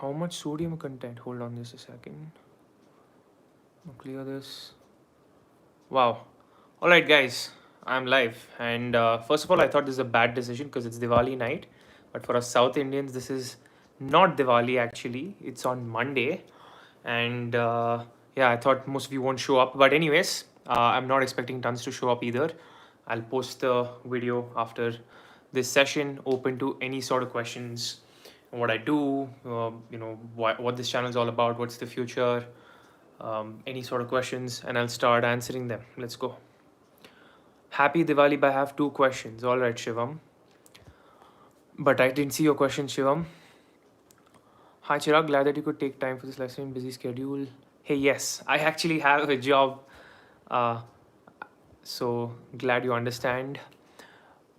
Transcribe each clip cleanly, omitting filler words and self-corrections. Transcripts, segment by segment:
how much sodium content? Hold on just a second. I'll clear this. Wow. All right, guys, I'm live. And first of all, I thought this is a bad decision because it's Diwali night. But for us South Indians, this is not Diwali actually. It's on Monday. And yeah, I thought most of you won't show up. But, anyways, I'm not expecting tons to show up either. I'll post the video after this session, open to any sort of questions. What I do, what this channel is all about, what's the future, any sort of questions, and I'll start answering them. Let's go. Happy Diwali, but I have 2 questions. All right, Shivam. But I didn't see your question, Shivam. Hi, Chirag. Glad that you could take time for this lesson. Busy schedule. Hey, yes, I actually have a job. Uh, so glad you understand.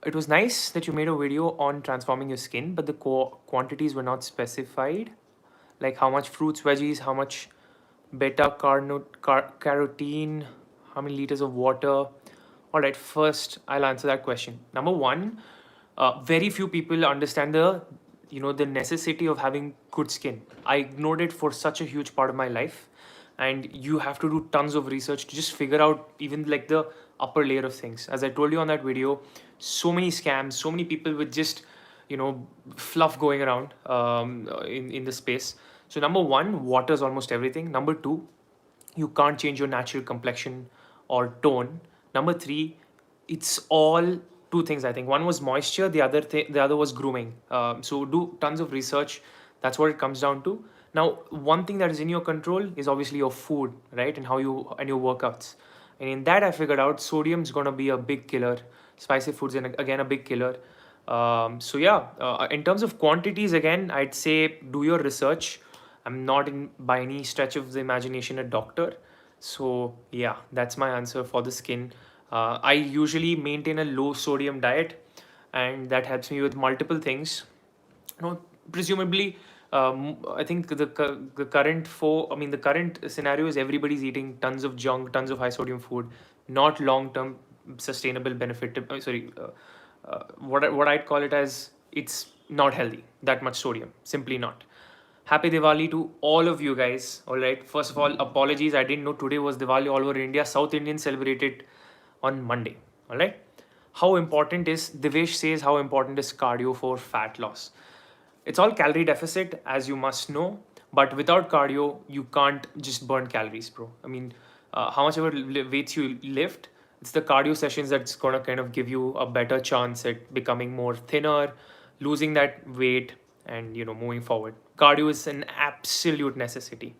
It was nice that you made a video on transforming your skin, but the quantities were not specified. Like how much fruits, veggies, how much carotene, how many liters of water. All right, first I'll answer that question. Number one, very few people understand the necessity of having good skin. I ignored it for such a huge part of my life, and you have to do tons of research to just figure out even like the upper layer of things. As I told you on that video, so many scams, so many people with just fluff going around in the space. So number one, water is almost everything. Number two, you can't change your natural complexion or tone. Number three, it's all two things. I think one was moisture, the other was grooming. So do tons of research. That's what it comes down to. Now, one thing that is in your control is obviously your food, right, and how you and your workouts. And in that, I figured out sodium's gonna be a big killer. Spicy foods, and again, a big killer. So yeah, in terms of quantities, again, I'd say do your research. I'm not in by any stretch of the imagination a doctor. So yeah, that's my answer for the skin. I usually maintain a low sodium diet, and that helps me with multiple things. Presumably, I think the current scenario is everybody's eating tons of junk, tons of high sodium food, not long term sustainable benefit. What I'd call it as, it's not healthy. That much sodium, simply not. Happy Diwali to all of you guys. All right. First of all, apologies. I didn't know today was Diwali all over India. South Indians celebrate it on Monday. All right. How important is, Devesh says, how important is cardio for fat loss? It's all calorie deficit, as you must know. But without cardio, you can't just burn calories, bro. I mean, how much ever weights you lift, it's the cardio sessions that's gonna kind of give you a better chance at becoming more thinner, losing that weight, and moving forward. Cardio is an absolute necessity.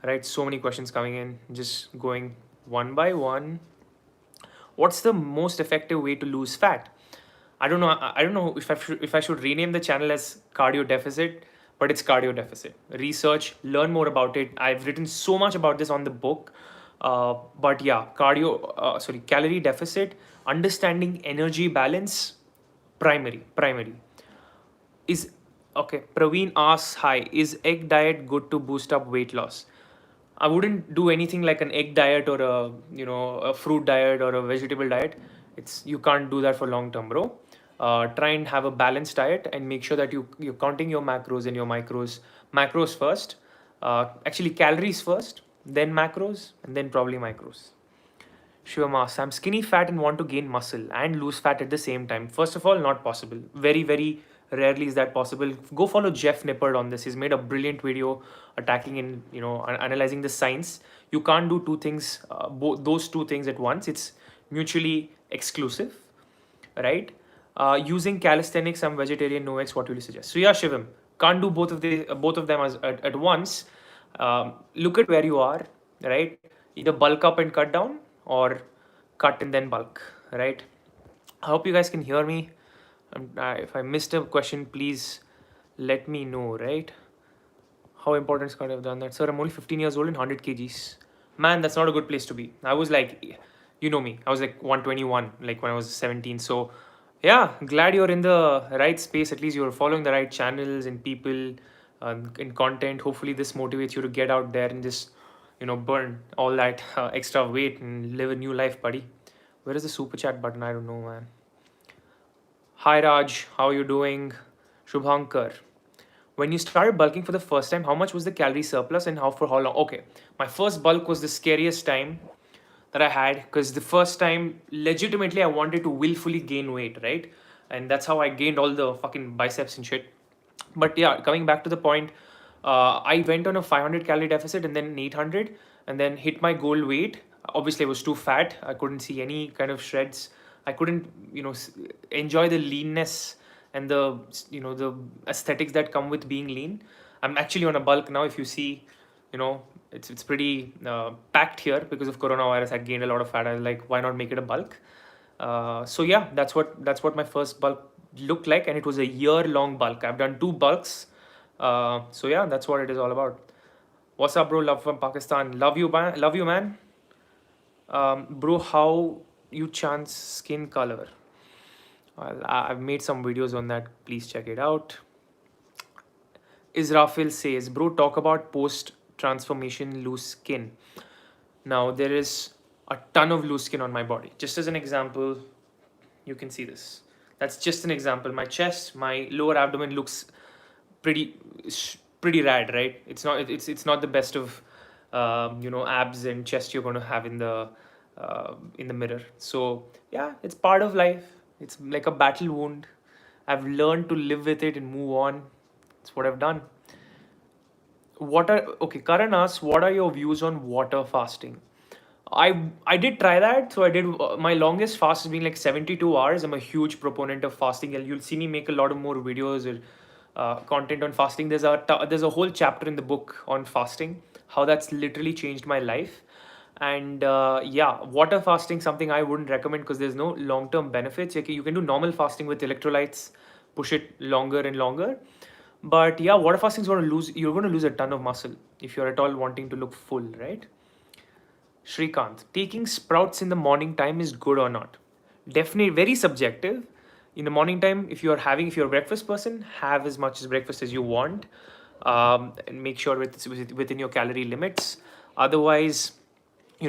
Right? So many questions coming in. Just going one by one. What's the most effective way to lose fat? I don't know if I should rename the channel as cardio deficit, but it's cardio deficit. Research, learn more about it. I've written so much about this on the book. But yeah, calorie deficit, understanding energy balance, primary. Is Okay, Praveen asks, hi, is egg diet good to boost up weight loss? I wouldn't do anything like an egg diet or a fruit diet or a vegetable diet. You can't do that for long term, bro. Try and have a balanced diet and make sure that you're counting your macros and your micros. Macros first, actually calories first, then macros, and then probably micros. Shivam asks, I'm skinny fat and want to gain muscle and lose fat at the same time. First of all, not possible. Very, very rarely is that possible. Go follow Jeff Nippard on this. He's made a brilliant video attacking and analyzing the science. You can't do two things, those two things at once. It's mutually exclusive, right? Using calisthenics, I'm vegetarian, no X. What will you suggest? So yeah, Shivam, can't do both of them at once. Look at where you are, right? Either bulk up and cut down, or cut and then bulk, right? I hope you guys can hear me. If I missed a question, please let me know, right? How important is cardio? I've done that. Sir, I'm only 15 years old and 100 kgs. Man, that's not a good place to be. I was like, you know me, I was like 121, like when I was 17. So yeah, glad you're in the right space. At least you're following the right channels and people in content. Hopefully this motivates you to get out there and just burn all that extra weight and live a new life, buddy. Where is the super chat button? I don't know, man. Hi Raj, how are you doing? Shubhankar, when you started bulking for the first time, how much was the calorie surplus and how for how long? Okay, my first bulk was the scariest time that I had, because the first time, legitimately, I wanted to willfully gain weight, right? And that's how I gained all the fucking biceps and shit. But yeah, coming back to the point, I went on a 500 calorie deficit and then an 800, and then hit my goal weight. Obviously, I was too fat. I couldn't see any kind of shreds. I couldn't, enjoy the leanness and the, the aesthetics that come with being lean. I'm actually on a bulk now. If you see, you know, it's pretty packed here because of coronavirus. I gained a lot of fat. I was like, why not make it a bulk? So yeah, that's what my first bulk looked like, and it was a year-long bulk. I've done two bulks. So yeah, that's what it is all about. What's up, bro? Love from Pakistan. Love you, man. Love you, man. Bro, how you chance skin color? Well, I've made some videos on that. Please check it out. Israfil says, bro, talk about post transformation loose skin. Now, there is a ton of loose skin on my body. Just as an example, you can see this. That's just an example. My chest, my lower abdomen looks pretty pretty rad, right? It's not the best of abs and chest you're going to have in the mirror. So yeah, it's part of life. It's like a battle wound. I've learned to live with it and move on. That's what I've done. Karan asks, what are your views on water fasting? I did try that. So I did my longest fast has been like 72 hours. I'm a huge proponent of fasting. And you'll see me make a lot of more videos or content on fasting. There's a whole chapter in the book on fasting, how that's literally changed my life. And yeah, water fasting something I wouldn't recommend because there's no long-term benefits. Okay, you can do normal fasting with electrolytes, push it longer and longer. But yeah, water fasting is going to lose. You're going to lose a ton of muscle if you're at all wanting to look full, right? Shrikant, taking sprouts in the morning time is good or not? Definitely very subjective. In the morning time, if you're a breakfast person, have as much as breakfast as you want, and make sure it's within your calorie limits. Otherwise,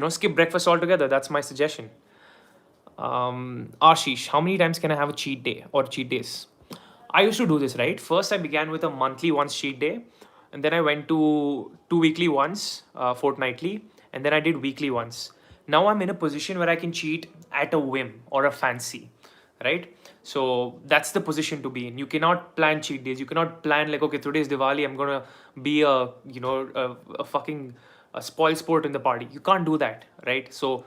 skip breakfast altogether. That's my suggestion. Ashish, how many times can I have a cheat day or cheat days? I used to do this, right? First, I began with a monthly once cheat day, and then I went to two weekly ones, fortnightly, and then I did weekly ones. Now I'm in a position where I can cheat at a whim or a fancy, right? So that's the position to be in. You cannot plan cheat days. You cannot plan like, okay, today's Diwali, I'm gonna be a fucking a spoil sport in the party. You can't do that, right? So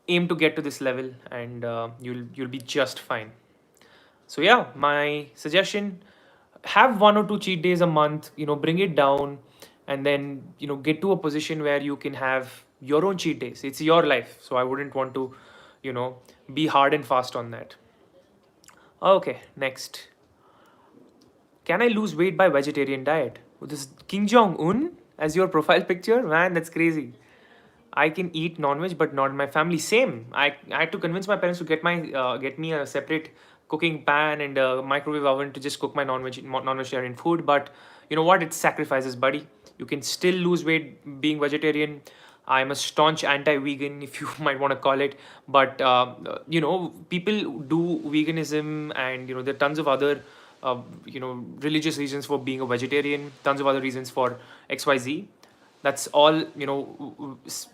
aim to get to this level, and you'll be just fine. So yeah, my suggestion, have one or two cheat days a month, bring it down, and then, get to a position where you can have your own cheat days. It's your life. So I wouldn't want to, be hard and fast on that. Okay, next. Can I lose weight by vegetarian diet? This is King Jong Un as your profile picture? Man, that's crazy. I can eat non-veg, but not in my family. Same. I had to convince my parents to get me a separate cooking pan and a microwave oven to just cook my non-vegetarian food. But you know what? It's sacrifices, buddy. You can still lose weight being vegetarian. I'm a staunch anti-vegan, if you might want to call it. But people do veganism, and there are tons of other religious reasons for being a vegetarian. Tons of other reasons for XYZ. That's all,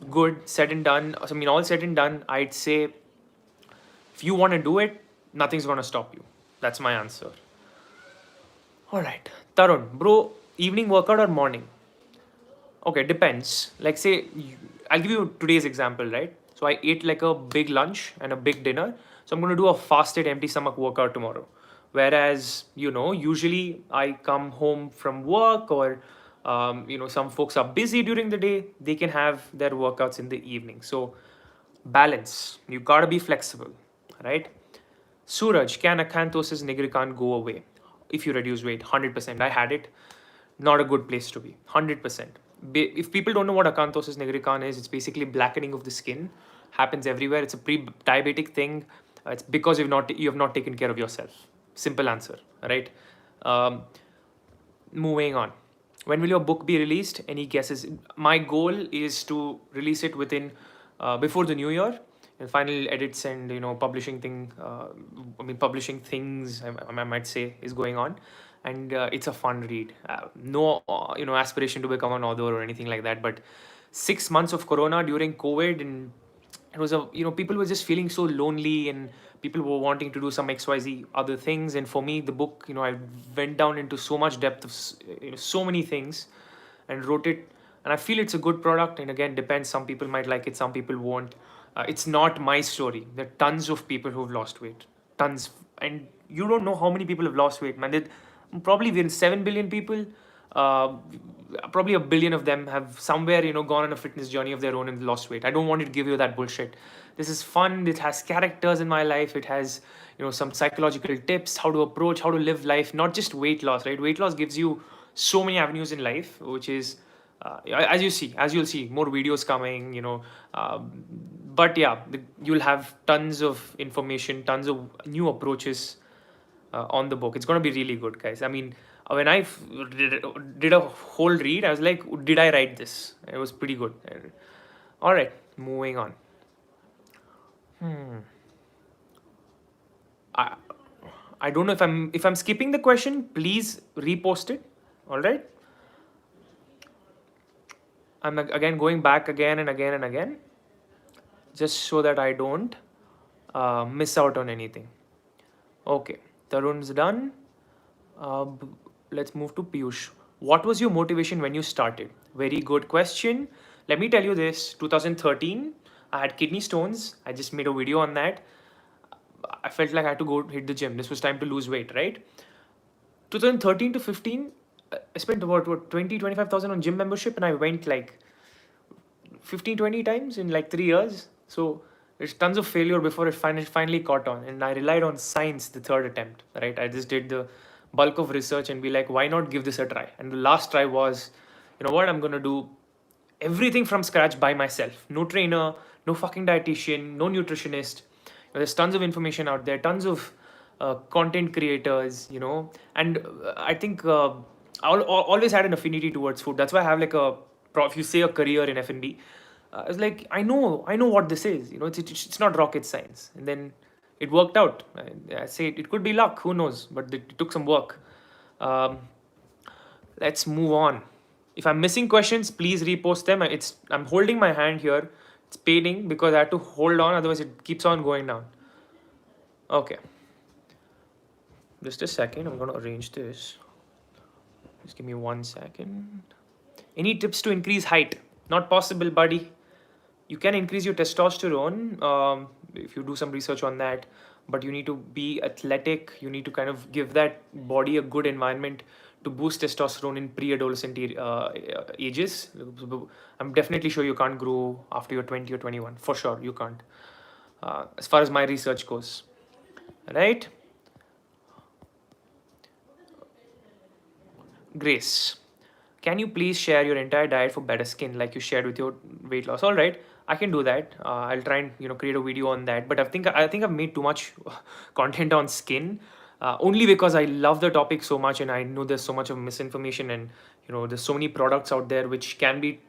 good said and done. I mean, all said and done, I'd say if you want to do it, nothing's going to stop you. That's my answer. All right. Tarun, bro, evening workout or morning? Okay, depends. Like, say, I'll give you today's example, right? So I ate like a big lunch and a big dinner. So I'm going to do a fasted empty stomach workout tomorrow. Whereas, usually I come home from work, or some folks are busy during the day, they can have their workouts in the evening. So balance. You gotta be flexible, right? Suraj, can acanthosis nigricans go away if you reduce weight? 100%. I had it. Not a good place to be. 100%. If people don't know what acanthosis nigricans is, it's basically blackening of the skin. Happens everywhere. It's a pre-diabetic thing. It's because you have not taken care of yourself. Simple answer, right? Um, Moving on. When will your book be released? Any guesses? My goal is to release it within before the new year. And final edits and publishing things I might say is going on, and it's a fun read. No, aspiration to become an author or anything like that. But 6 months of Corona during COVID, and it was people were just feeling so lonely, and people were wanting to do some XYZ other things. And for me, the book, I went down into so much depth of so many things, and wrote it. And I feel it's a good product. And again, depends. Some people might like it, some people won't. It's not my story. There are tons of people who've lost weight, tons, and you don't know how many people have lost weight, man. Probably we're 7 billion people. Uh, Probably a billion of them have somewhere gone on a fitness journey of their own and lost weight. I don't want to give you that bullshit. This is fun. It has characters in my life. It has some psychological tips, how to approach, how to live life, not just weight loss, right? Weight loss gives you so many avenues in life, which is as you'll see more videos coming, but yeah, you'll have tons of information, tons of new approaches on the book. It's going to be really good, guys. I mean, when did a whole read, I was like, did I write this? It was pretty good. All right, moving on. I, I don't know if I'm skipping the question. Please repost it. All right. I'm again going back again and again and again, just so that I don't miss out on anything. Okay, Tarun's done. Let's move to Piyush. What was your motivation when you started? Very good question. Let me tell you this. 2013, I had kidney stones. I just made a video on that. I felt like I had to go hit the gym. This was time to lose weight, right? 2013 to 15, I spent about 25,000 on gym membership, and I went like 15-20 times in like 3 years. So there's tons of failure before it finally caught on. And I relied on science the third attempt, right? I just did the bulk of research and be like, why not give this a try? And the last try was, you know what, I'm going to do everything from scratch by myself. No trainer, no fucking dietitian, no nutritionist. There's tons of information out there, tons of content creators, and I think always had an affinity towards food. That's why I have like if you say a career in F&B, I was like, I know what this is. It's not rocket science. And then it worked out. I say it could be luck, who knows? But it took some work. Um, let's move on. If I'm missing questions, please repost them. I'm holding my hand here. It's paining because I had to hold on, otherwise it keeps on going down. Okay. Just a second. I'm gonna arrange this. Just give me 1 second. Any tips to increase height? Not possible, buddy. You can increase your testosterone if you do some research on that, but you need to be athletic. You need to kind of give that body a good environment to boost testosterone in pre-adolescent ages. I'm definitely sure you can't grow after you're 20 or 21. For sure, you can't. As far as my research goes. Right? Grace, can you please share your entire diet for better skin like you shared with your weight loss? All right, I can do that. I'll try and create a video on that. But I think I've made too much content on skin, only because I love the topic so much, and I know there's so much of misinformation, and there's so many products out there which can be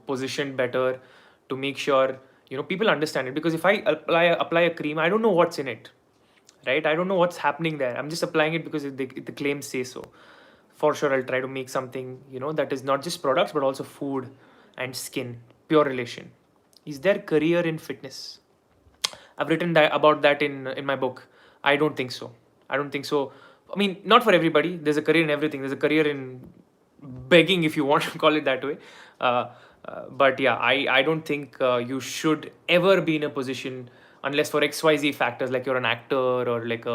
positioned better to make sure people understand it. Because if I apply a cream, I don't know what's in it, right? I don't know what's happening there. I'm just applying it because the claims say so. For sure, I'll try to make something that is not just products but also food and skin, pure relation. Is there career in fitness? I've written about that in my book. I don't think so. I don't think so. I mean, not for everybody. There's a career in everything. There's a career in begging, if you want to call it that way. But yeah, I don't think you should ever be in a position unless for XYZ factors, like you're an actor or like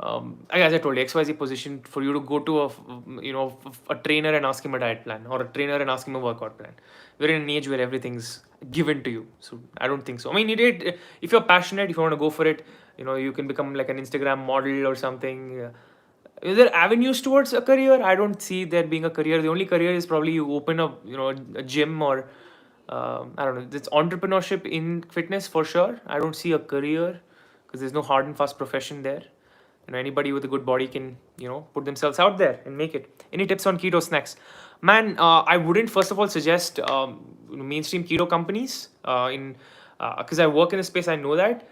as I told you, XYZ position for you to go to a trainer and ask him a diet plan, or a trainer and ask him a workout plan. We're in an age where everything's given to you, so I don't think so. I mean, if you're passionate, if you want to go for it, you can become like an Instagram model or something. Is there avenues towards a career? I don't see there being a career. The only career is probably you open up, a gym, or I don't know. It's entrepreneurship in fitness for sure. I don't see a career because there's no hard and fast profession there. Anybody with a good body can put themselves out there and make it. Any tips on keto snacks? Man, I wouldn't first of all suggest mainstream keto companies in because I work in the space. I know that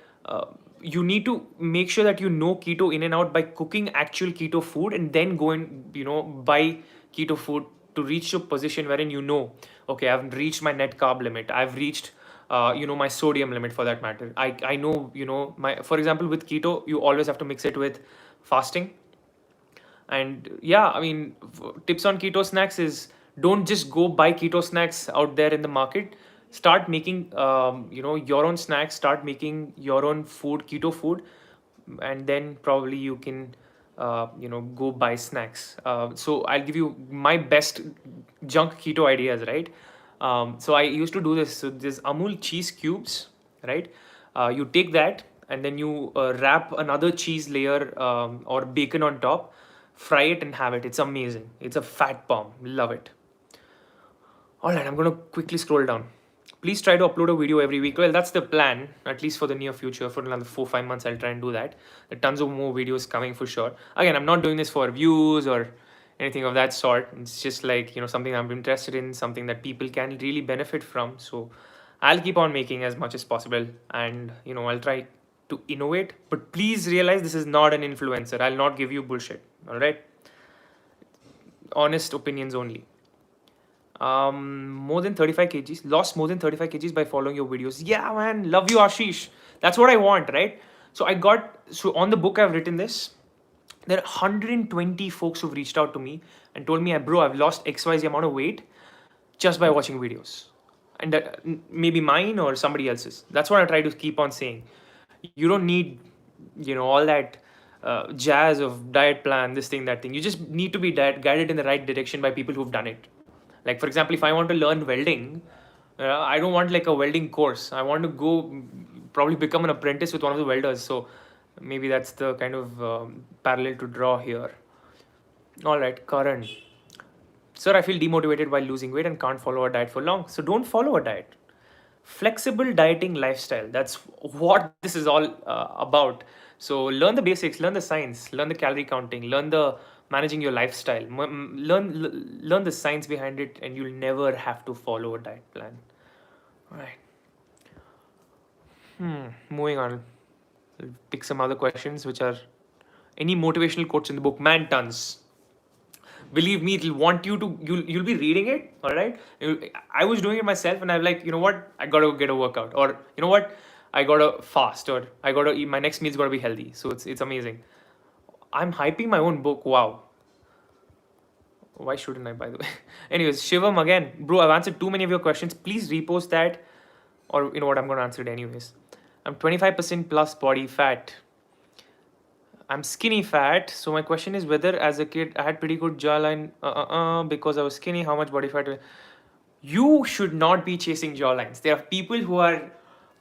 you need to make sure that you know keto in and out by cooking actual keto food, and then go and buy keto food to reach a position wherein okay, I've reached my net carb limit, I've reached my sodium limit, for that matter. I know, my, for example, with keto you always have to mix it with fasting. And yeah, I mean, tips on keto snacks is, don't just go buy keto snacks out there in the market. Start making your own snacks, start making your own food, keto food, and then probably you can go buy snacks. So I'll give you my best junk keto ideas, right? So I used to do this. So this Amul cheese cubes, right? You take that and then you wrap another cheese layer or bacon on top, fry it and have it. It's amazing. It's a fat bomb. Love it. All right, I'm going to quickly scroll down. Please try to upload a video every week. Well, that's the plan, at least for the near future. For another 4-5 months, I'll try and do that. There are tons of more videos coming for sure. Again, I'm not doing this for views or anything of that sort. It's just like, something I'm interested in, something that people can really benefit from. So I'll keep on making as much as possible, and, I'll try to innovate. But please realize this is not an influencer. I'll not give you bullshit. All right? Honest opinions only. More than 35 kgs, lost more than 35 kgs by following your videos. Yeah, man, love you, Ashish. That's what I want, right? So on the book I've written this, there are 120 folks who've reached out to me and told me, bro, I've lost XYZ amount of weight just by watching videos. And that maybe mine or somebody else's. That's what I try to keep on saying. You don't need, all that jazz of diet plan, this thing, that thing. You just need to be guided in the right direction by people who've done it. Like, for example, if I want to learn welding, I don't want like a welding course. I want to go probably become an apprentice with one of the welders. So maybe that's the kind of parallel to draw here. All right, Karan. Sir, I feel demotivated while losing weight and can't follow a diet for long. So don't follow a diet. Flexible dieting lifestyle. That's what this is all about. So learn the basics, learn the science, learn the calorie counting, learn the managing your lifestyle, learn the science behind it, and you'll never have to follow a diet plan. All right. Moving on. I'll pick some other questions, which are any motivational quotes in the book. Man, tons. Believe me, it'll want you to, you'll be reading it. All right. I was doing it myself, and I'm like, you know what, I gotta get a workout, or you know what, I gotta fast, or I gotta eat, my next meal's gotta be healthy. So it's amazing. I'm hyping my own book. Wow. Why shouldn't I, by the way? Anyways, Shivam again. Bro, I've answered too many of your questions. Please repost that. Or you know what, I'm going to answer it anyways. I'm 25% plus body fat. I'm skinny fat. So my question is whether as a kid I had pretty good jawline because I was skinny, how much body fat? You should not be chasing jawlines. There are people who are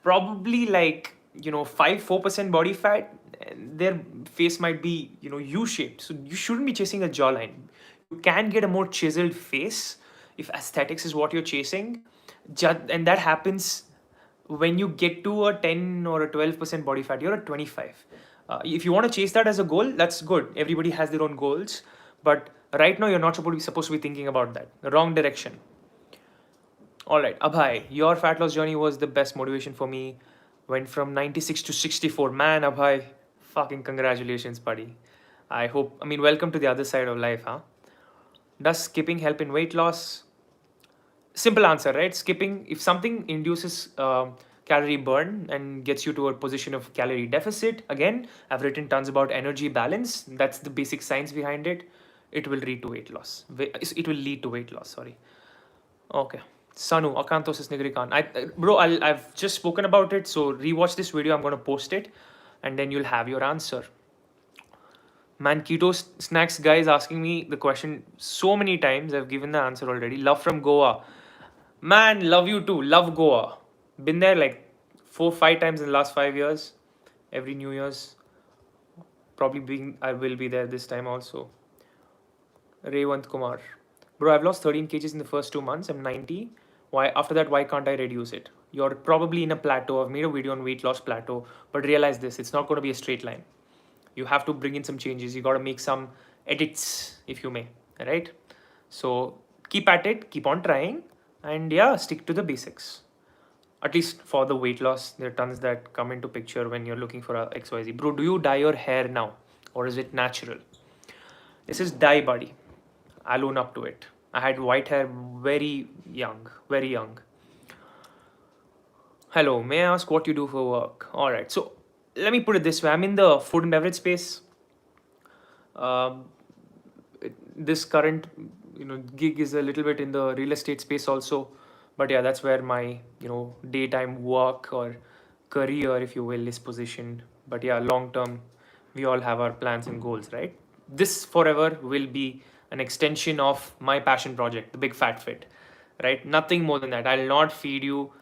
probably like, 5-4% body fat. And their face might be, U-shaped. So you shouldn't be chasing a jawline. You can get a more chiseled face if aesthetics is what you're chasing. And that happens when you get to a 10 or a 12% body fat. You're at 25. If you want to chase that as a goal, that's good. Everybody has their own goals. But right now, you're not supposed to be thinking about that. The wrong direction. All right, Abhay, your fat loss journey was the best motivation for me. Went from 96 to 64. Man, Abhay, fucking congratulations, buddy. Welcome to the other side of life, huh? Does skipping help in weight loss? Simple answer, right? Skipping, if something induces calorie burn and gets you to a position of calorie deficit, again, I've written tons about energy balance. That's the basic science behind it. It will lead to weight loss. It will lead to weight loss, sorry. Okay. Sanu, acanthosis nigricans. Bro, I've just spoken about it, so rewatch this video. I'm going to post it, and then you'll have your answer. Man, keto snacks guys asking me the question so many times. I've given the answer already. Love from Goa. Man, love you too. Love Goa. Been there like 4-5 times in the last 5 years. Every New Year's. I will be there this time also. Revant Kumar. Bro, I've lost 13 kgs in the first 2 months. I'm 90. After that, why can't I reduce it? You're probably in a plateau. I've made a video on weight loss plateau. But realize this, it's not going to be a straight line. You have to bring in some changes. You got to make some edits, if you may. Right? So keep at it. Keep on trying. And yeah, stick to the basics. At least for the weight loss, there are tons that come into picture when you're looking for a XYZ. Bro, do you dye your hair now or is it natural? This is dye, buddy. I'll own up to it. I had white hair very young, very young. Hello, may I ask what you do for work? All right, so let me put it this way. I'm in the food and beverage space. Um, this current, gig is a little bit in the real estate space also. But yeah, that's where my, daytime work or career, if you will, is positioned. But yeah, long term, we all have our plans and goals, right? This forever will be an extension of my passion project, the Big Fat Fit, right? Nothing more than that. I'll not feed you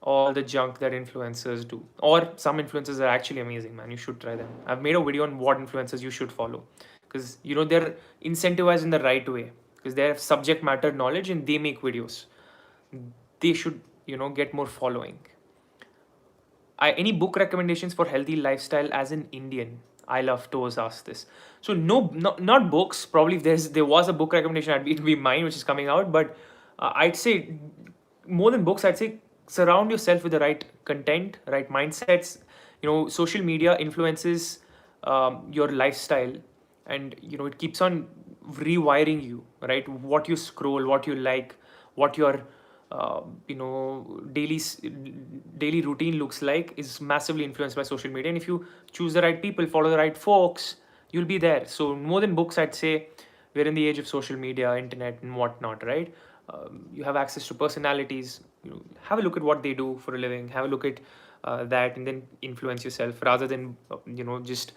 all the junk that influencers do. Or some influencers are actually amazing, man. You should try them. I've made a video on what influencers you should follow because they're incentivized in the right way because they have subject matter knowledge and they make videos. They should get more following. Any book recommendations for healthy lifestyle as an Indian? I love to ask this. So no, not books. Probably if there was a book recommendation, it'd be mine, which is coming out. But I'd say more than books, I'd say surround yourself with the right content, right mindsets. Social media influences your lifestyle, and it keeps on rewiring you, right? What you scroll, what you like, what your daily routine looks like is massively influenced by social media. And if you choose the right people, follow the right folks, you'll be there. So more than books, I'd say we're in the age of social media, internet, and whatnot, right? You have access to personalities. Have a look at what they do for a living. Have a look at that, and then influence yourself rather than just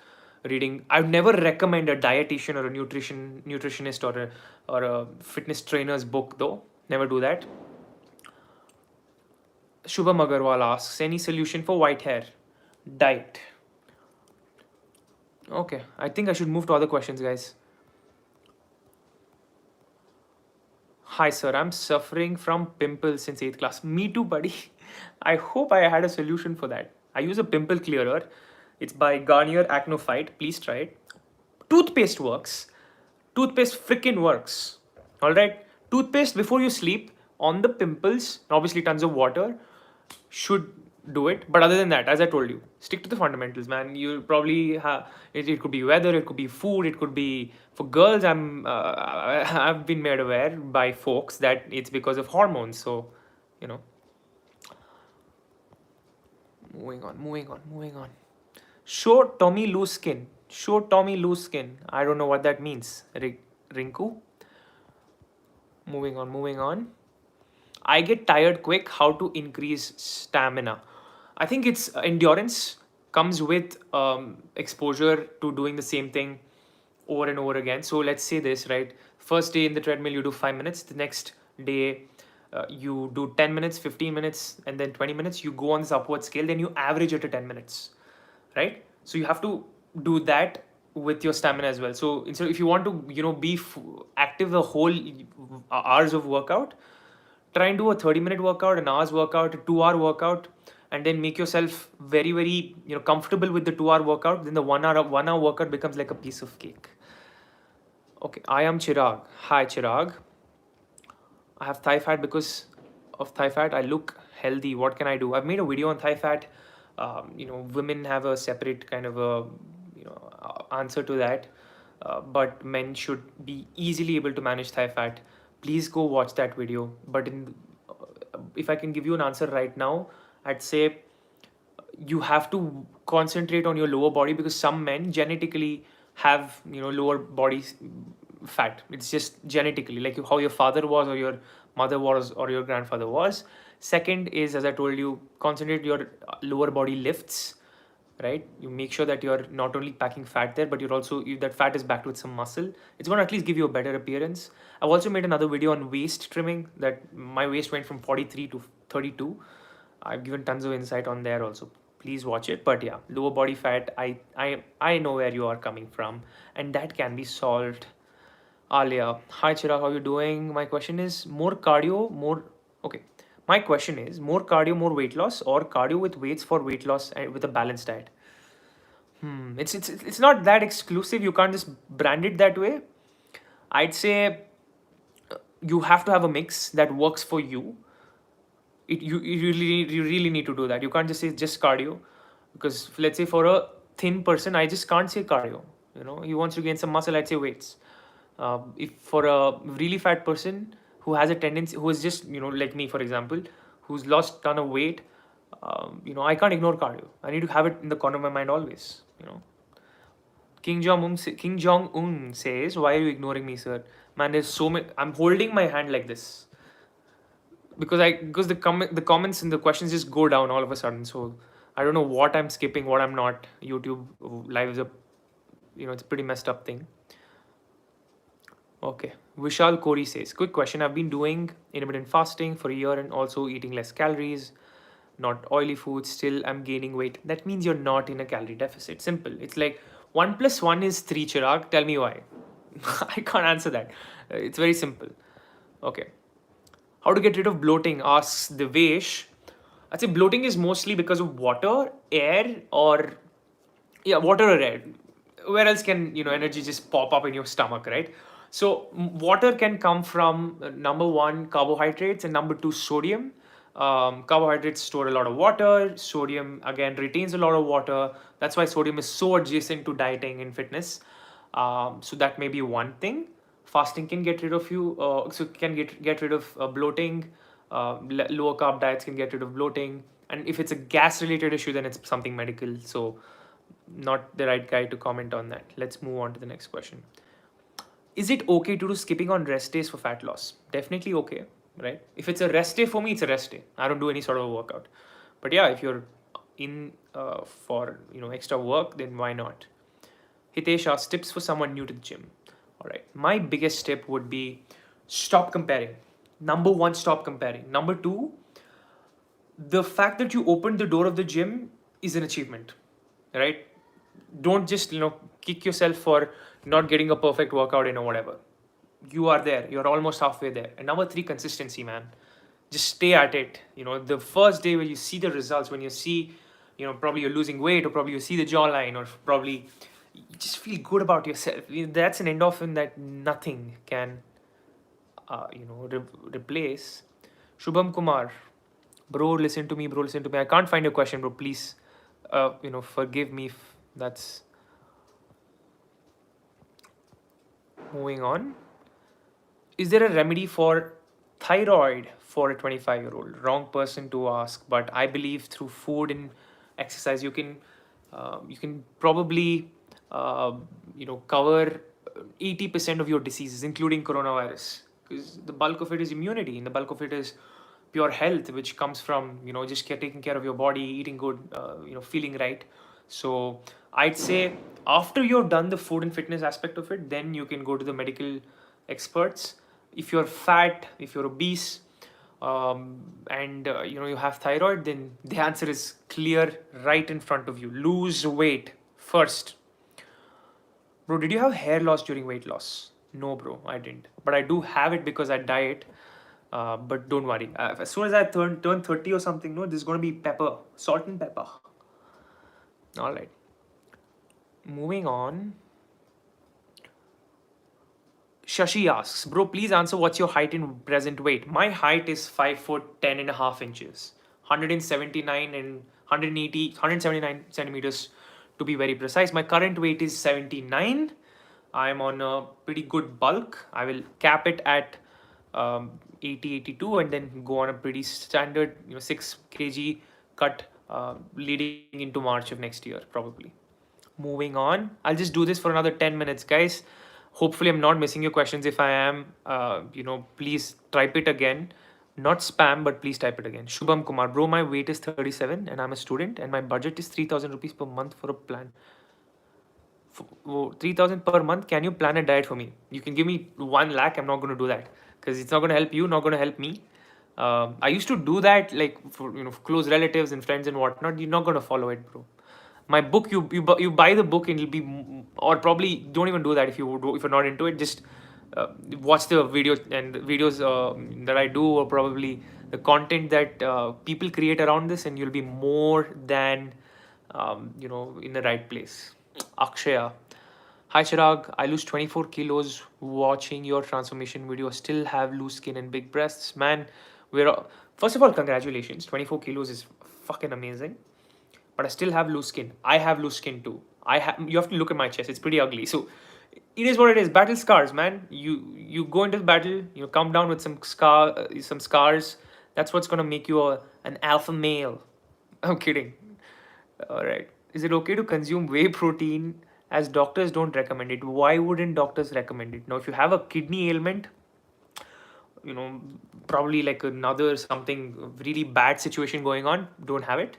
reading. I'd never recommend a dietitian or a nutritionist or a fitness trainer's book, though. Never do that. Shubham Agarwal asks, any solution for white hair? Diet. Okay, I think I should move to other questions, guys. Hi, sir. I'm suffering from pimples since 8th class. Me too, buddy. I hope I had a solution for that. I use a pimple clearer. It's by Garnier Acno Fight. Please try it. Toothpaste works. Toothpaste freaking works. All right. Toothpaste before you sleep on the pimples. Obviously, tons of water should do it. But other than that, as I told you, stick to the fundamentals, man. You probably have it could be weather, it could be food, it could be for girls. I've been made aware by folks that it's because of hormones. So, you know. Moving on. Show Tommy loose skin. Show Tommy loose skin. I don't know what that means. Rinku. Moving on. I get tired quick. How to increase stamina? I think it's endurance comes with exposure to doing the same thing over and over again. So let's say this, right? First day in the treadmill, you do 5 minutes. The next day, you do 10 minutes, 15 minutes, and then 20 minutes. You go on this upward scale, then you average it to 10 minutes, right? So you have to do that with your stamina as well. So instead, if you want to, be active the whole hours of workout, try and do a 30-minute workout, an hour's workout, a 2-hour workout, and then make yourself very, very comfortable with the 2-hour workout. Then the 1 hour workout becomes like a piece of cake. Okay, I am Chirag. Hi, Chirag. I have thigh fat because of thigh fat. I look healthy. What can I do? I've made a video on thigh fat. Women have a separate kind of a answer to that, but men should be easily able to manage thigh fat. Please go watch that video. But if I can give you an answer right now, I'd say you have to concentrate on your lower body because some men genetically have lower body fat. It's just genetically, like how your father was or your mother was or your grandfather was. Second is, as I told you, concentrate your lower body lifts, right? You make sure that you're not only packing fat there, but you're also that fat is backed with some muscle. It's going to at least give you a better appearance. I've also made another video on waist trimming, that my waist went from 43 to 32. I've given tons of insight on there also. Please watch it. But yeah, lower body fat, I know where you are coming from, and that can be solved. Alia, hi Chirag, how are you doing? My question is more cardio, more okay. My question is more cardio, more weight loss, or cardio with weights for weight loss and with a balanced diet. It's not that exclusive. You can't just brand it that way. I'd say you have to have a mix that works for you. you really need to do that. You can't just say just cardio, because let's say for a thin person, I just can't say cardio. He wants to gain some muscle, I'd say weights. If for a really fat person who has a tendency, who is just like me, for example, who's lost ton of weight, I can't ignore cardio. I need to have it in the corner of my mind always. King Jong Un says, "Why are you ignoring me, sir?" Man, there's so many. I'm holding my hand like this because the comments and the questions just go down all of a sudden. So I don't know what I'm skipping, what I'm not. YouTube live is it's a pretty messed up thing. Okay, Vishal Kori says, quick question. I've been doing intermittent fasting for a year and also eating less calories, not oily foods. Still, I'm gaining weight. That means you're not in a calorie deficit. Simple. It's like 1 plus 1 is 3, Chirag. Tell me why. I can't answer that. It's very simple. Okay. How to get rid of bloating? Asks Devesh. I'd say bloating is mostly because of water, air, or water or air. Where else can energy just pop up in your stomach, right? So water can come from number one, carbohydrates, and number two, sodium. Carbohydrates store a lot of water. Sodium again retains a lot of water. That's why sodium is so adjacent to dieting and fitness. So that may be one thing. Fasting can get rid of get rid of bloating. Lower carb diets can get rid of bloating. And if it's a gas related issue, then it's something medical. So not the right guy to comment on that. Let's move on to the next question. Is it okay to do skipping on rest days for fat loss? Definitely okay, right? If it's a rest day for me, it's a rest day. I don't do any sort of workout. But yeah, if you're in for extra work, then why not? Hitesh asks tips for someone new to the gym. All right, my biggest tip would be stop comparing. Number one, stop comparing. Number two, the fact that you opened the door of the gym is an achievement, right? Don't just kick yourself for not getting a perfect workout in or whatever. You are there. You're almost halfway there. And number three, consistency, man. Just stay at it. The first day when you see the results, when you see probably you're losing weight, or probably you see the jawline, or probably you just feel good about yourself. That's an endorphin that nothing can replace. Shubham Kumar, bro, listen to me, bro, listen to me. I can't find your question, bro. Please forgive me if that's. Moving on. Is there a remedy for thyroid for a 25-year-old? Wrong person to ask, but I believe through food and exercise you can probably cover 80% of your diseases, including coronavirus, because the bulk of it is immunity and the bulk of it is pure health, which comes from just taking care of your body, eating good, feeling right. So I'd say after you've done the food and fitness aspect of it, then you can go to the medical experts. If you're fat, if you're obese, and you have thyroid, then the answer is clear right in front of you. Lose weight first. Bro, did you have hair loss during weight loss? No, bro, I didn't. But I do have it because I diet. But don't worry. As soon as I turn 30 or something, no, this is going to be pepper, salt and pepper. All right. Moving on. Shashi asks, bro, please answer what's your height and present weight. My height is 5 foot 10 and a half inches, 179 and 179 centimeters to be very precise. My current weight is 79. I'm on a pretty good bulk. I will cap it at 80, 82 and then go on a pretty standard 6 kg cut leading into March of next year probably. Moving on. I'll just do this for another 10 minutes, guys. Hopefully I'm not missing your questions. If I am, please type it again. Not spam, but please type it again. Shubham Kumar, bro, my weight is 37 and I'm a student and my budget is 3,000 rupees per month for a plan. 3,000 per month. Can you plan a diet for me? You can give me 1 lakh. I'm not going to do that because it's not going to help you, not going to help me. I used to do that like for close relatives and friends and whatnot. You're not going to follow it, bro. My book, you buy the book and it'll be, or probably don't even do that if you're not into it. Just watch the videos and the videos that I do, or probably the content that people create around this, and you'll be more than in the right place. Akshaya, hi Chirag, I lose 24 kilos watching your transformation video. Still have loose skin and big breasts, man. First of all, congratulations. 24 kilos is fucking amazing. But I still have loose skin. I have loose skin too. You have to look at my chest. It's pretty ugly. So it is what it is. Battle scars, man. You go into the battle, you come down with some scars. That's what's gonna make you an alpha male. I'm kidding. All right. Is it okay to consume whey protein as doctors don't recommend it? Why wouldn't doctors recommend it? Now, if you have a kidney ailment, you know, probably like another something really bad situation going on, don't have it.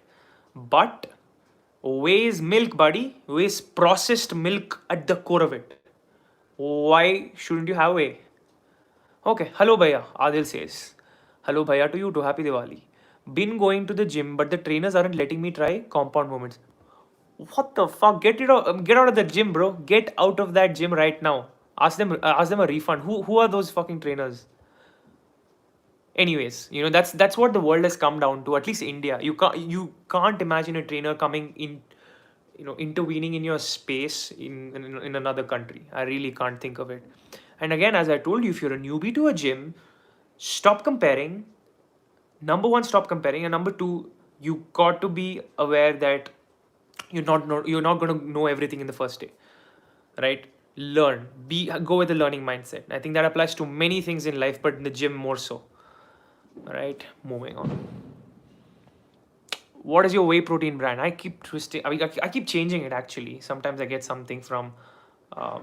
But whey is milk, buddy. Whey is processed milk at the core of it. Why shouldn't you have whey? Okay, hello Bhaiya, Adil says. Hello Bhaiya to you too, happy Diwali. Been going to the gym, but the trainers aren't letting me try compound movements. What the fuck? Get out of the gym, bro. Get out of that gym right now. Ask them a refund. Who are those fucking trainers? Anyways, that's what the world has come down to. At least India. You can't imagine a trainer coming in, intervening in your space in another country. I really can't think of it. And again, as I told you, if you're a newbie to a gym, stop comparing. Number one, stop comparing, and number two, you got to be aware that you're not going to know everything in the first day, right? Go with the learning mindset. I think that applies to many things in life, but in the gym more so. All right, moving on. What is your whey protein brand? I keep twisting. I keep changing it actually. Sometimes I get something from, I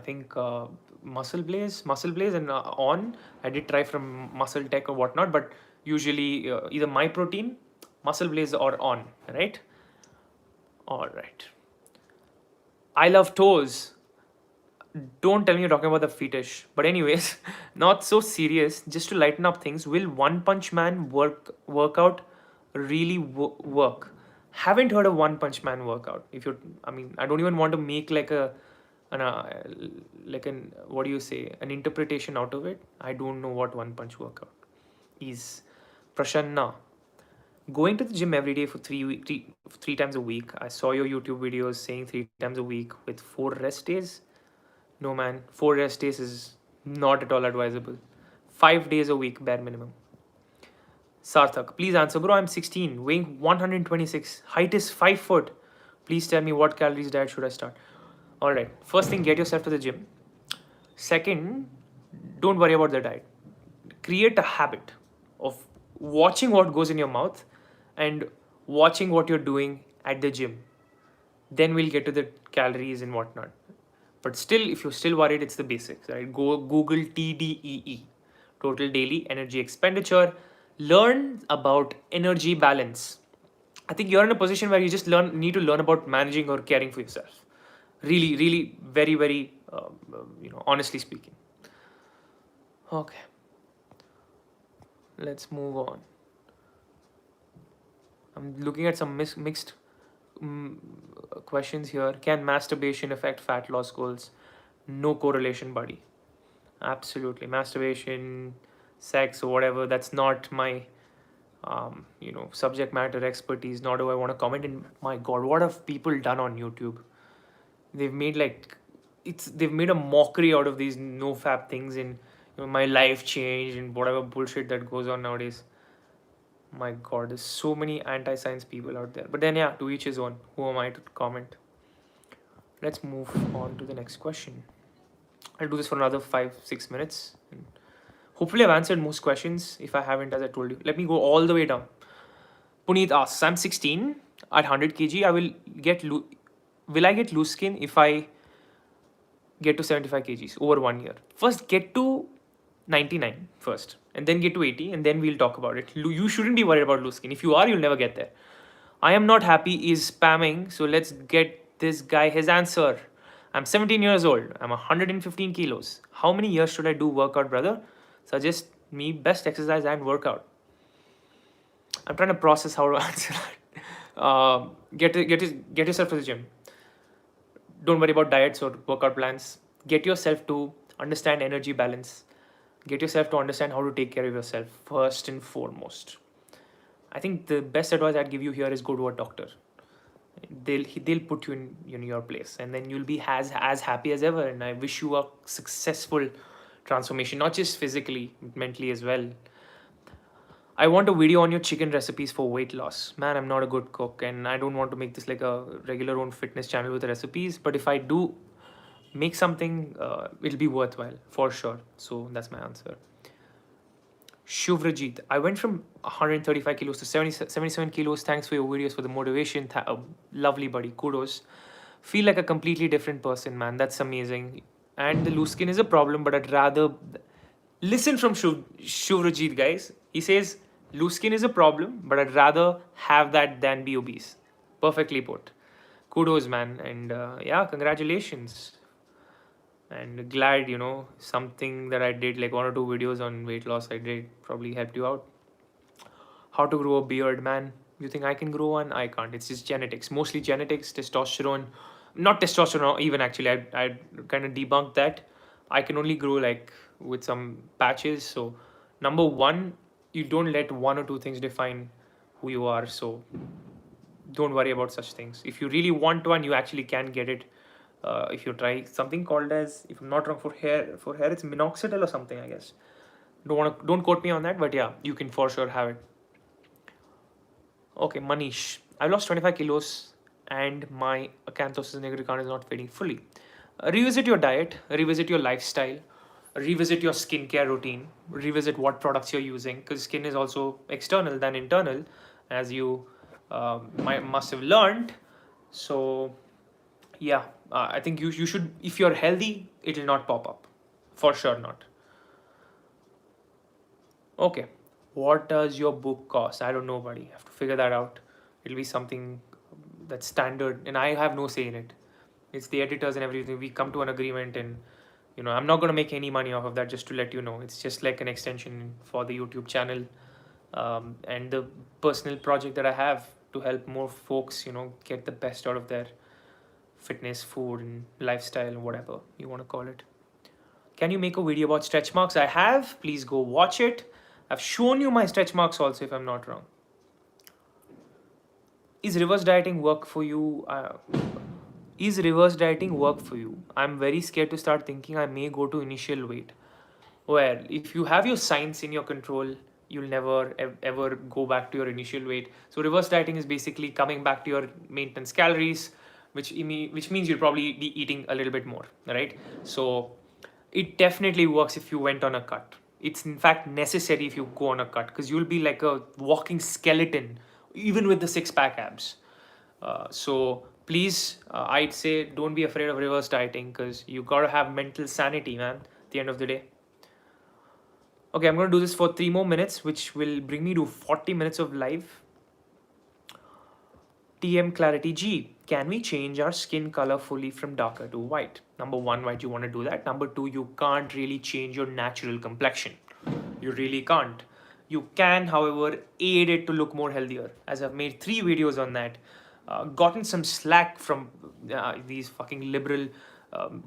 think Muscle Blaze, and On. I did try from Muscle Tech or whatnot, but usually either My Protein, Muscle Blaze, or On. Right. All right. I love toes. Don't tell me you're talking about the fetish. But anyways, not so serious. Just to lighten up things, will One Punch Man workout really work? Haven't heard of One Punch Man workout. I don't even want to make like what do you say, an interpretation out of it. I don't know what One Punch workout is. Prashanna, going to the gym every day for three times a week. I saw your YouTube videos saying 3 times a week with 4 rest days. No, man, 4 rest days is not at all advisable. 5 days a week, bare minimum. Sarthak, please answer, bro. I'm 16, weighing 126. Height is 5 foot. Please tell me what calories diet should I start. All right. First thing, get yourself to the gym. Second, don't worry about the diet. Create a habit of watching what goes in your mouth and watching what you're doing at the gym. Then we'll get to the calories and whatnot. But still, if you're still worried, it's the basics, right? Go Google TDEE, total daily energy expenditure. Learn about energy balance. I think you're in a position where you just need to learn about managing or caring for yourself. Really, really, very, very, honestly speaking. Okay. Let's move on. I'm looking at some mixed questions here. Can masturbation affect fat loss goals? No correlation, buddy. Absolutely. Masturbation, sex, or whatever, that's not my subject matter expertise, nor do I want to comment. And my god, what have people done on YouTube? They've made they've made a mockery out of these no fap things, and my life changed and whatever bullshit that goes on nowadays. My god, there's so many anti-science people out there. But then yeah, to each his own. Who am I to comment? Let's move on to the next question. I'll do this for another 5-6 minutes. And hopefully I've answered most questions. If I haven't, as I told you, let me go all the way down. Puneet asks, I'm 16 at 100 kg. Will I get loose skin if I get to 75 kgs over 1 year? First, get to 99 first, and then get to 80, and then we'll talk about it. You shouldn't be worried about loose skin. If you are, you'll never get there. I am not happy is spamming, so let's get this guy his answer. I'm 17 years old. I'm 115 kilos. How many years should I do workout, brother? Suggest me best exercise and workout. I'm trying to process how to answer that. Get yourself to the gym. Don't worry about diets or workout plans. Get yourself to understand energy balance. Get yourself to understand how to take care of yourself first and foremost. I think the best advice I'd give you here is go to a doctor. They'll put you in your place, and then you'll be as happy as ever. And I wish you a successful transformation, not just physically, mentally as well. I want a video on your chicken recipes for weight loss. Man, I'm not a good cook and I don't want to make this like a regular own fitness channel with recipes. But if I do make something, it'll be worthwhile for sure. So that's my answer. Shuvrajit, I went from 135 kilos to 77 kilos. Thanks for your videos, for the motivation. Lovely, buddy. Kudos. Feel like a completely different person, man. That's amazing. And the loose skin is a problem, but I'd rather listen from Shuvrajit, guys. He says loose skin is a problem, but I'd rather have that than be obese. Perfectly put. Kudos, man. And yeah, congratulations. And glad, something that I did, like 1 or 2 videos on weight loss I did, probably helped you out. How to grow a beard, man. You think I can grow one? I can't. It's just genetics, mostly genetics. Testosterone, not testosterone even, actually. I kind of debunked that. I can only grow like with some patches. So number one, you don't let 1 or 2 things define who you are. So don't worry about such things. If you really want one, you actually can get it. If you try something called as, if I'm not wrong, for hair it's minoxidil or something, I guess. Don't quote me on that, but yeah, you can for sure have it. Okay, Manish, I've lost 25 kilos and my acanthosis nigricans is not fading fully. Revisit your diet, revisit your lifestyle, revisit your skincare routine, revisit what products you're using, because skin is also external than internal, as you must have learned. So yeah, I think you should, if you're healthy, it'll not pop up, for sure not. Okay, what does your book cost? I don't know, buddy. I have to figure that out. It'll be something that's standard, and I have no say in it. It's the editors and everything. We come to an agreement, and I'm not gonna make any money off of that. Just to let you know, it's just like an extension for the YouTube channel, and the personal project that I have to help more folks, get the best out of their fitness, food, and lifestyle, whatever you want to call it. Can you make a video about stretch marks? I have. Please go watch it. I've shown you my stretch marks also, if I'm not wrong. Is reverse dieting work for you? Is reverse dieting work for you? I'm very scared to start thinking I may go to initial weight. Well, if you have your science in your control, you'll never ever go back to your initial weight. So reverse dieting is basically coming back to your maintenance calories, which means you'll probably be eating a little bit more, right? So it definitely works if you went on a cut. It's in fact necessary if you go on a cut, because you'll be like a walking skeleton, even with the six-pack abs. So please, I'd say don't be afraid of reverse dieting, because you gotta have mental sanity, man, at the end of the day. Okay, I'm gonna do this for 3 more minutes, which will bring me to 40 minutes of live. TM Clarity G. Can we change our skin color fully from darker to white? Number one, why do you want to do that? Number two, you can't really change your natural complexion. You really can't. You can, however, aid it to look more healthier. As I've made 3 videos on that. Gotten some slack from these fucking liberal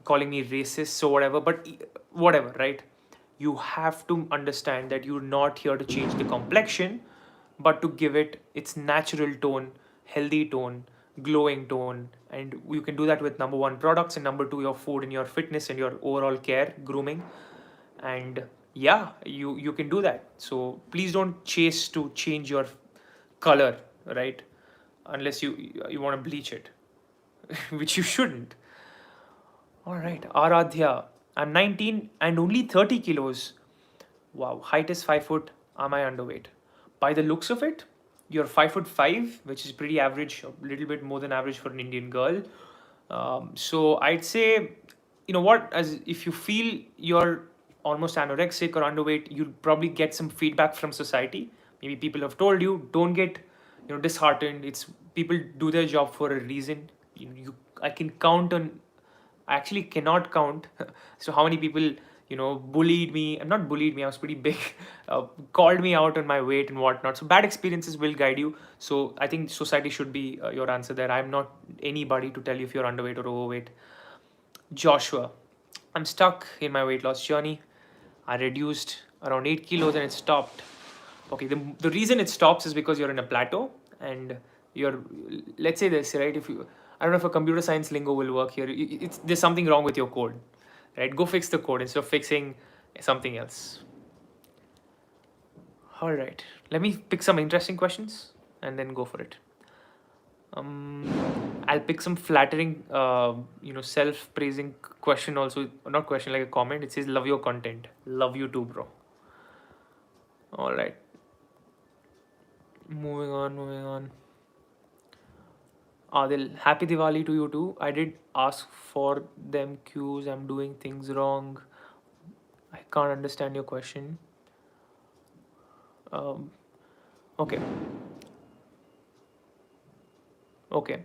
calling me racist or whatever, but whatever, right? You have to understand that you're not here to change the complexion, but to give it its natural tone, healthy tone, glowing tone. And you can do that with number one, products, and number two, your food and your fitness and your overall care, grooming. And yeah, you can do that. So please don't chase to change your color, right? Unless you want to bleach it, which you shouldn't. All right, Aradhya. I'm 19 and only 30 kilos. Wow, height is 5 foot. Am I underweight? By the looks of it, you're 5'5", which is pretty average, a little bit more than average for an Indian girl. So I'd say, you know what, as if you feel you're almost anorexic or underweight, you'll probably get some feedback from society. Maybe people have told you, don't get disheartened. It's people do their job for a reason. I can count on, I actually cannot count. So how many people bullied me, and not bullied me, I was pretty big, called me out on my weight and whatnot. So bad experiences will guide you. So I think society should be your answer there. I'm not anybody to tell you if you're underweight or overweight. Joshua, I'm stuck in my weight loss journey. I reduced around 8 kilos and it stopped. Okay, the reason it stops is because you're in a plateau and let's say this, right? I don't know if a computer science lingo will work here. There's something wrong with your code, right? Go fix the code instead of fixing something else. All right, let me pick some interesting questions and then go for it. I'll pick some flattering, self-praising question also, not question, like a comment. It says, "Love your content, love you too, bro." All right, moving on. Adil, happy Diwali to you too. I did ask for them cues. I'm doing things wrong. I can't understand your question. Um, okay, okay,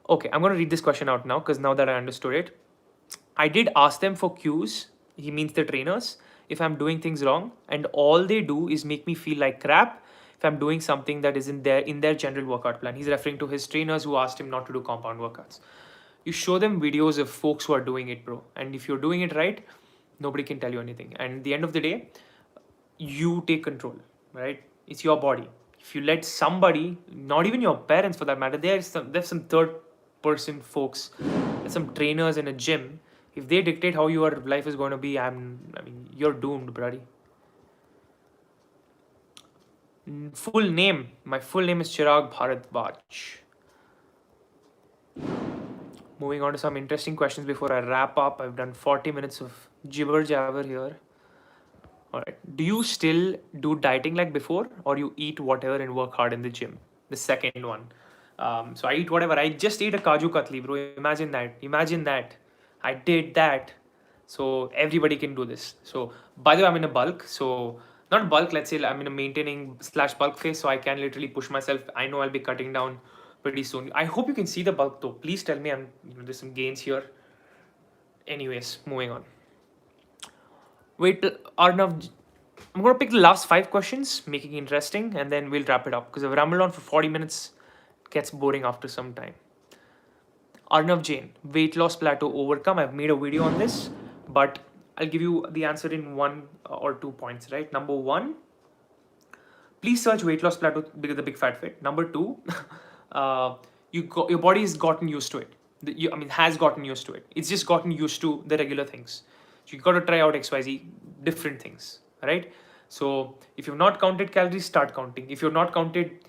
okay. I'm gonna read this question out now because now that I understood it, I did ask them for cues. He means the trainers. If I'm doing things wrong, and all they do is make me feel like crap. If I'm doing something that is in their general workout plan, he's referring to his trainers who asked him not to do compound workouts. You show them videos of folks who are doing it, bro, and if you're doing it right, nobody can tell you anything. And at the end of the day, you take control, right? It's your body. If you let somebody, not even your parents for that matter, there's some third person folks, there's some trainers in a gym. If they dictate how your life is going to be, you're doomed, buddy. Full name. My full name is Chirag Bharadwaj. Moving on to some interesting questions before I wrap up. I've done 40 minutes of jibber jabber here. All right. Do you still do dieting like before, or you eat whatever and work hard in the gym? The second one. So I eat whatever. I just ate a kaju katli, bro. Imagine that. Imagine that. I did that. So everybody can do this. So by the way, I'm in a bulk. So not bulk. Let's say I'm in a maintaining slash bulk phase. So I can literally push myself. I know I'll be cutting down pretty soon. I hope you can see the bulk though. Please tell me there's some gains here. Anyways, moving on. Wait, Arnav, I'm going to pick the last 5 questions, making it interesting, and then we'll wrap it up because I've rambled on for 40 minutes. It gets boring after some time. Arnav Jain, weight loss plateau overcome. I've made a video on this, but I'll give you the answer in 1 or 2 points, right? Number 1, please search weight loss plateau, the big fat fit. Number 2, your body has gotten used to it. Has gotten used to it. It's just gotten used to the regular things. So you got to try out XYZ, different things, right? So if you've not counted calories, start counting. If you've not counted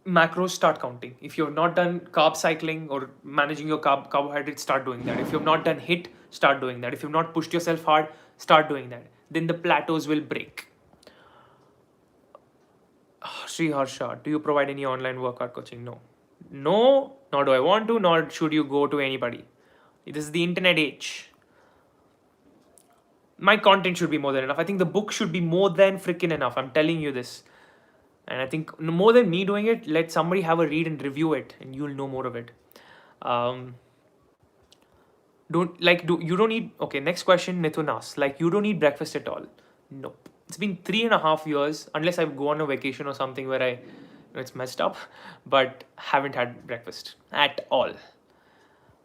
macros, start counting. If you've not done carb cycling or managing your carbohydrates, start doing that. If you've not done HIIT, start doing that. If you've not pushed yourself hard, start doing that. Then the plateaus will break. Sri Harsha, do you provide any online workout coaching? No, nor do I want to, nor should you go to anybody. This is the internet age. My content should be more than enough. I think the book should be more than freaking enough. I'm telling you this. And I think more than me doing it, let somebody have a read and review it, and you'll know more of it. You don't need. Okay, next question, Mithun asks. Like, you don't eat breakfast at all? Nope. It's been 3.5 years, unless I go on a vacation or something where it's messed up, but haven't had breakfast at all.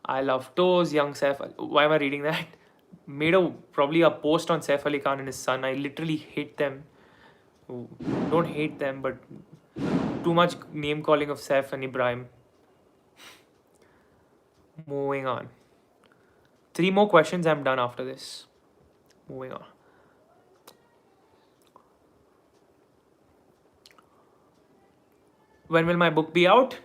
I love toes, young Saif. Why am I reading that? Made probably a post on Saif Ali Khan and his son. I literally hate them. Don't hate them, but too much name calling of Saif and Ibrahim. Moving on. 3 more questions. I'm done after this. Moving on. When will my book be out?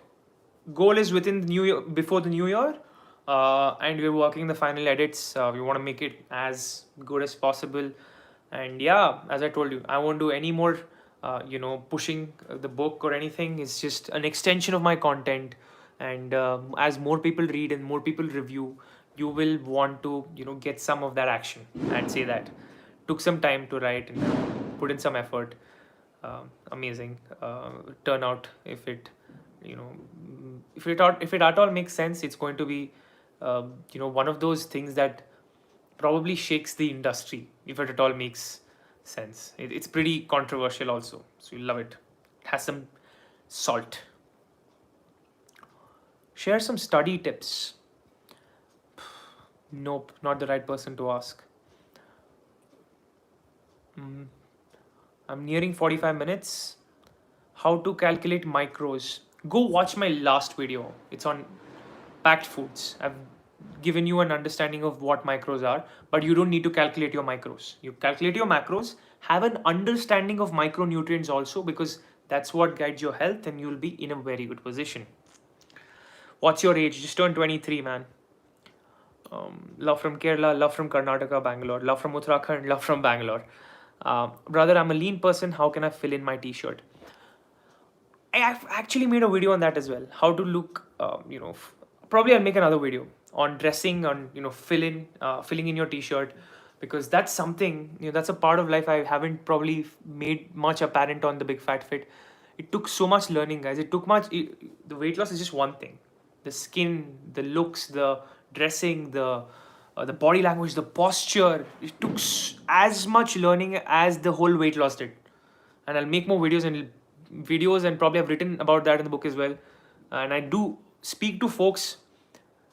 Goal is within the new year, before the new year. And we're working the final edits. We want to make it as good as possible. And yeah, as I told you, I won't do any more, pushing the book or anything. It's just an extension of my content. And as more people read and more people review, you will want to, get some of that action. I'd say that. Took some time to write and put in some effort. Amazing turnout. If it at all makes sense, it's going to be, one of those things that probably shakes the industry, if it at all makes sense. It's pretty controversial also, so you love it. It has some salt. Share some study tips. Nope, not the right person to ask. I'm nearing 45 minutes. How to calculate macros? Go watch my last video. It's on packed foods. I've given you an understanding of what macros are, but you don't need to calculate your macros. You calculate your macros, have an understanding of micronutrients also, because that's what guides your health and you'll be in a very good position. What's your age? Just turned 23, man. Love from Kerala, love from Karnataka, Bangalore, love from Uttarakhand, love from Bangalore. Brother, I'm a lean person. How can I fill in my t-shirt? I've actually made a video on that as well. How to look, probably I'll make another video on dressing, on filling in your t-shirt, because that's something, that's a part of life I haven't probably made much apparent on the Big Fat Fit. It took so much learning, guys. The weight loss is just one thing. The skin, the looks, the dressing, the body language, the posture. It took as much learning as the whole weight loss did. And I'll make more videos and probably I've written about that in the book as well. And I do speak to folks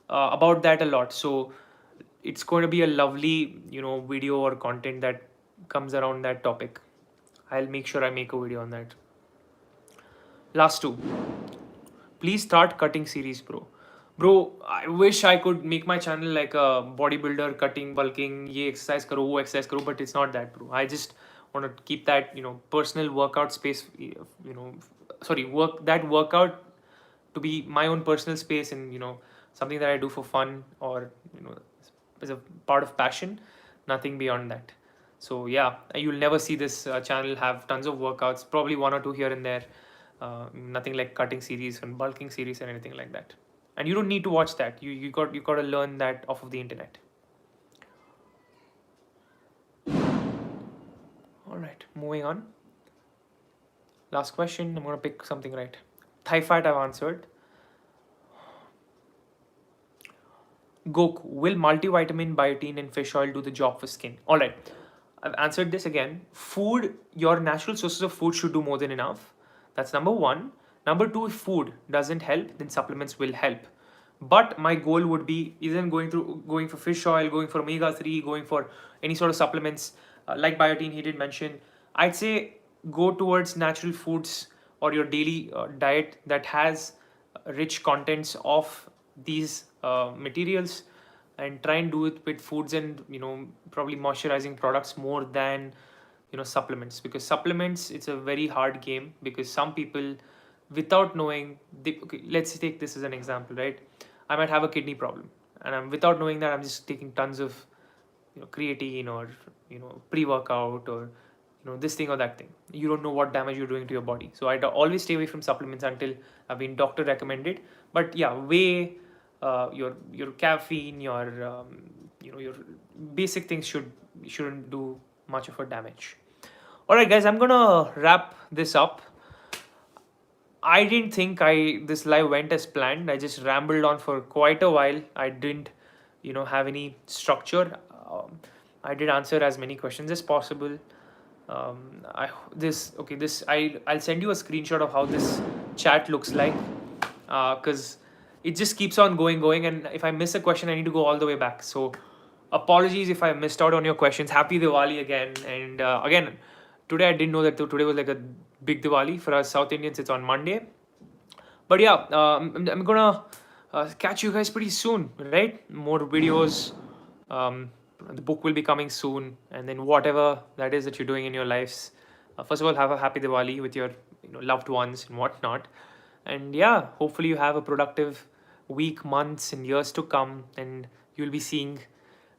about that a lot. So it's going to be a lovely, video or content that comes around that topic. I'll make sure I make a video on that. Last two. Please start cutting series, bro. Bro, I wish I could make my channel like a bodybuilder, cutting, bulking, ye exercise karo, wo exercise karo, but it's not that, bro. I just want to keep that, personal workout space, workout to be my own personal space, and, something that I do for fun, or, as a part of passion, nothing beyond that. So yeah, you'll never see this channel have tons of workouts, probably one or two here and there. Nothing like cutting series and bulking series and anything like that. And you don't need to watch that. You got to learn that off of the internet. All right, moving on. Last question. I'm gonna pick something right. Thigh fat I've answered. Goku, will multivitamin, biotin, and fish oil do the job for skin? All right, I've answered this again. Food, your natural sources of food should do more than enough. That's number one. Number two, if food doesn't help, then supplements will help. But my goal would be isn't going for fish oil, going for omega-3, going for any sort of supplements like biotin he did mention. I'd say go towards natural foods or your daily diet that has rich contents of these materials, and try and do it with foods and probably moisturizing products more than supplements, because supplements, it's a very hard game, because some people, without knowing, okay, let's take this as an example, right? I might have a kidney problem, and without knowing that, I'm just taking tons of creatine or pre-workout, or this thing or that thing. You don't know what damage you're doing to your body. So I'd always stay away from supplements until I've been doctor recommended. But yeah, whey, your caffeine, your basic things shouldn't do much of a damage. All right, guys, I'm gonna wrap this up. I didn't think this live went as planned. I just rambled on for quite a while. I didn't, have any structure. I did answer as many questions as possible. I'll send you a screenshot of how this chat looks like, because it just keeps on going, and if I miss a question, I need to go all the way back. So apologies if I missed out on your questions. Happy Diwali again, and again, today I didn't know that today was like a big Diwali. For us South Indians, it's on Monday. But yeah, I'm gonna catch you guys pretty soon, right? More videos. The book will be coming soon, and then whatever that is that you're doing in your lives. First of all, have a happy Diwali with your loved ones and whatnot. And yeah, hopefully you have a productive week, months, and years to come, and you'll be seeing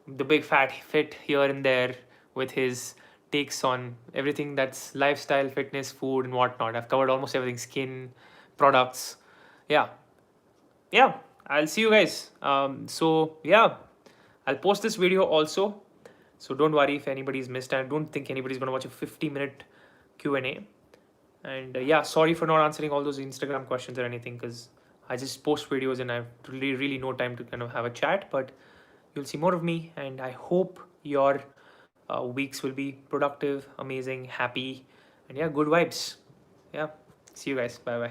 the Big Fat Fit here and there with his takes on everything that's lifestyle, fitness, food, and whatnot. I've covered almost everything: skin, products. Yeah, I'll see you guys. So yeah, I'll post this video also, so don't worry if anybody's missed. I don't think anybody's gonna watch a 50-minute Q&A. And yeah, sorry for not answering all those Instagram questions or anything, because I just post videos and I have really no time to kind of have a chat. But you'll see more of me, and I hope your weeks will be productive, amazing, happy, and yeah, good vibes. Yeah, see you guys. Bye bye.